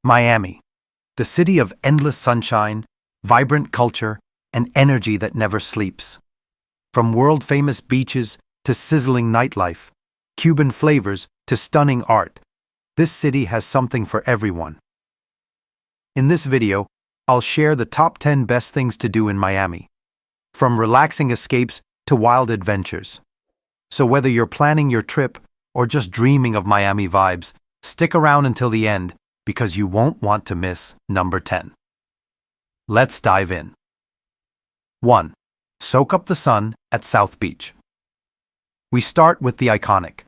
Miami, the city of endless sunshine, vibrant culture, and energy that never sleeps. From world-famous beaches to sizzling nightlife, Cuban flavors to stunning art, this city has something for everyone. In this video, I'll share the top 10 best things to do in Miami, from relaxing escapes to wild adventures. So whether you're planning your trip or just dreaming of Miami vibes, stick around until the end because you won't want to miss number 10. Let's dive in. 1. Soak up the sun at South Beach. We start with the iconic.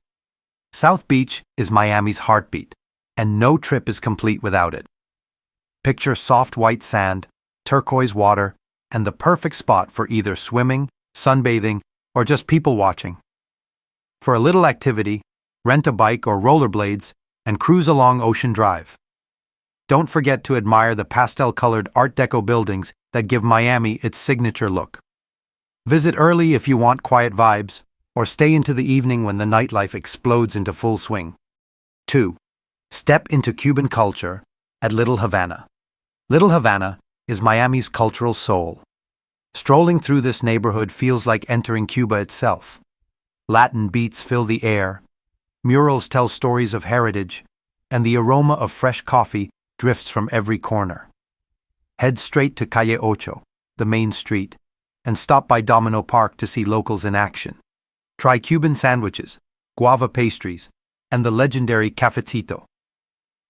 South Beach is Miami's heartbeat, and no trip is complete without it. Picture soft white sand, turquoise water, and the perfect spot for either swimming, sunbathing, or just people watching. For a little activity, rent a bike or rollerblades and cruise along Ocean Drive. Don't forget to admire the pastel-colored Art Deco buildings that give Miami its signature look. Visit early if you want quiet vibes, or stay into the evening when the nightlife explodes into full swing. 2. Step into Cuban culture at Little Havana. Little Havana is Miami's cultural soul. Strolling through this neighborhood feels like entering Cuba itself. Latin beats fill the air, murals tell stories of heritage, and the aroma of fresh coffee drifts from every corner. Head straight to Calle Ocho, the main street, and stop by Domino Park to see locals in action. Try Cuban sandwiches, guava pastries, and the legendary cafecito.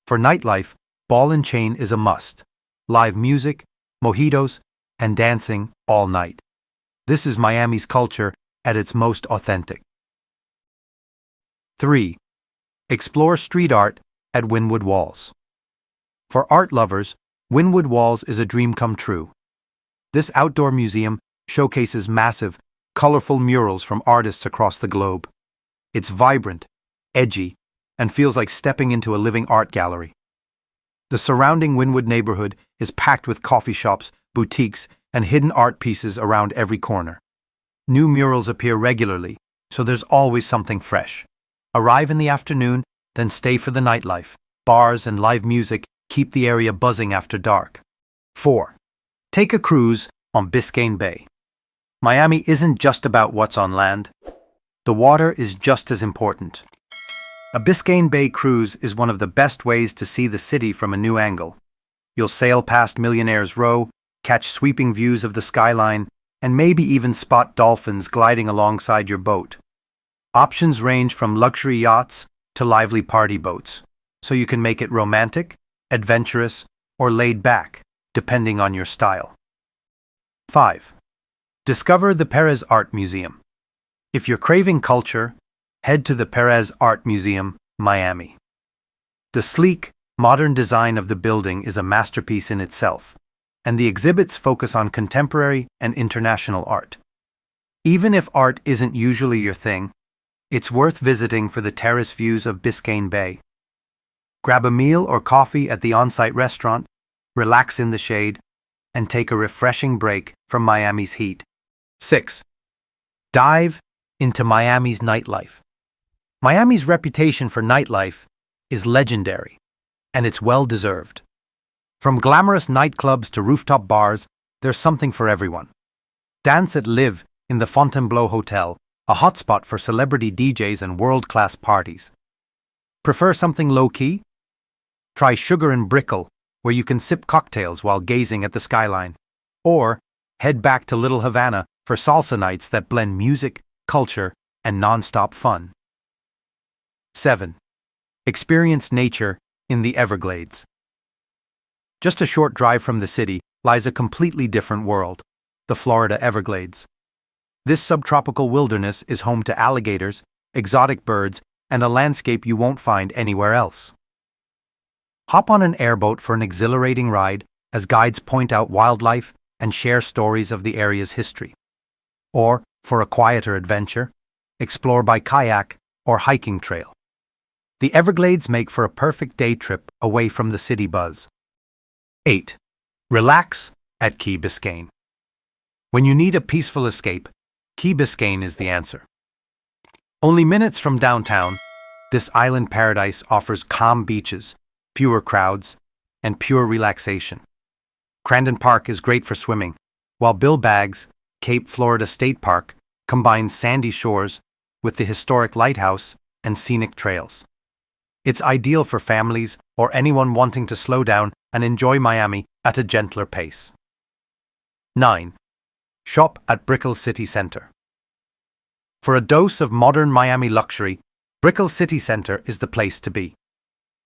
For nightlife, ball and chain is a must. Live music, mojitos, and dancing all night. This is Miami's culture at its most authentic. 3. Explore street art at Wynwood Walls. For art lovers, Wynwood Walls is a dream come true. This outdoor museum showcases massive, colorful murals from artists across the globe. It's vibrant, edgy, and feels like stepping into a living art gallery. The surrounding Wynwood neighborhood is packed with coffee shops, boutiques, and hidden art pieces around every corner. New murals appear regularly, so there's always something fresh. Arrive in the afternoon, then stay for the nightlife. Bars and live music keep the area buzzing after dark. 4. Take a cruise on Biscayne Bay. Miami isn't just about what's on land. The water is just as important. A Biscayne Bay Cruise is one of the best ways to see the city from a new angle. You'll sail past Millionaire's Row, catch sweeping views of the skyline, and maybe even spot dolphins gliding alongside your boat. Options range from luxury yachts to lively party boats, so you can make it romantic, adventurous, or laid back, depending on your style. 5. Discover the Pérez Art Museum. If you're craving culture, head to the Pérez Art Museum, Miami. The sleek, modern design of the building is a masterpiece in itself, and the exhibits focus on contemporary and international art. Even if art isn't usually your thing, it's worth visiting for the terrace views of Biscayne Bay. Grab a meal or coffee at the on-site restaurant, relax in the shade, and take a refreshing break from Miami's heat. 6. Dive into Miami's nightlife. Miami's reputation for nightlife is legendary, and it's well-deserved. From glamorous nightclubs to rooftop bars, there's something for everyone. Dance at Live in the Fontainebleau Hotel, a hotspot for celebrity DJs and world-class parties. Prefer something low-key? Try Sugar and Brickle, where you can sip cocktails while gazing at the skyline. Or head back to Little Havana for salsa nights that blend music, culture, and non-stop fun. 7. Experience nature in the Everglades. Just a short drive from the city lies a completely different world, the Florida Everglades. This subtropical wilderness is home to alligators, exotic birds, and a landscape you won't find anywhere else. Hop on an airboat for an exhilarating ride as guides point out wildlife and share stories of the area's history. Or, for a quieter adventure, explore by kayak or hiking trail. The Everglades make for a perfect day trip away from the city buzz. 8. Relax at Key Biscayne. When you need a peaceful escape, Key Biscayne is the answer. Only minutes from downtown, this island paradise offers calm beaches, fewer crowds, and pure relaxation. Crandon Park is great for swimming, while Bill Baggs, Cape Florida State Park, combines sandy shores with the historic lighthouse and scenic trails. It's ideal for families or anyone wanting to slow down and enjoy Miami at a gentler pace. 9. Shop at Brickell City Center. For a dose of modern Miami luxury, Brickell City Center is the place to be.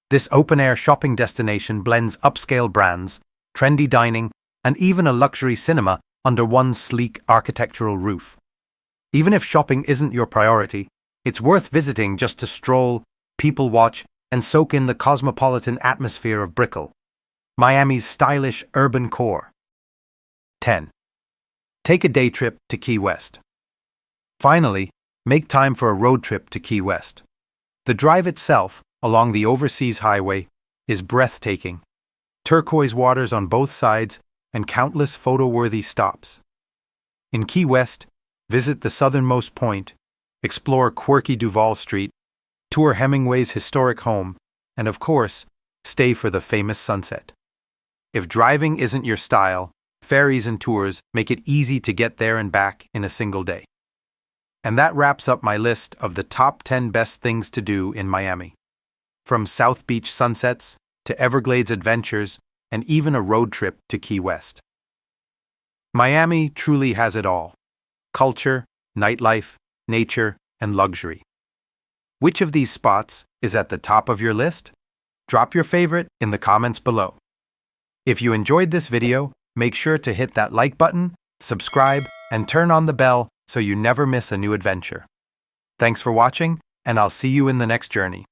This open-air shopping destination blends upscale brands, trendy dining, and even a luxury cinema under one sleek architectural roof. Even if shopping isn't your priority, it's worth visiting just to stroll, people watch, and soak in the cosmopolitan atmosphere of Brickell, Miami's stylish urban core. 10. Take a day trip to Key West. Finally, make time for a road trip to Key West. The drive itself, along the overseas highway, is breathtaking. Turquoise waters on both sides and countless photo-worthy stops. In Key West, visit the southernmost point, explore quirky Duval Street, tour Hemingway's historic home, and of course, stay for the famous sunset. If driving isn't your style, ferries and tours make it easy to get there and back in a single day. And that wraps up my list of the top 10 best things to do in Miami. From South Beach sunsets to Everglades adventures and even a road trip to Key West. Miami truly has it all: culture, nightlife, nature, and luxury. Which of these spots is at the top of your list? Drop your favorite in the comments below. If you enjoyed this video, make sure to hit that like button, subscribe, and turn on the bell so you never miss a new adventure. Thanks for watching, and I'll see you in the next journey.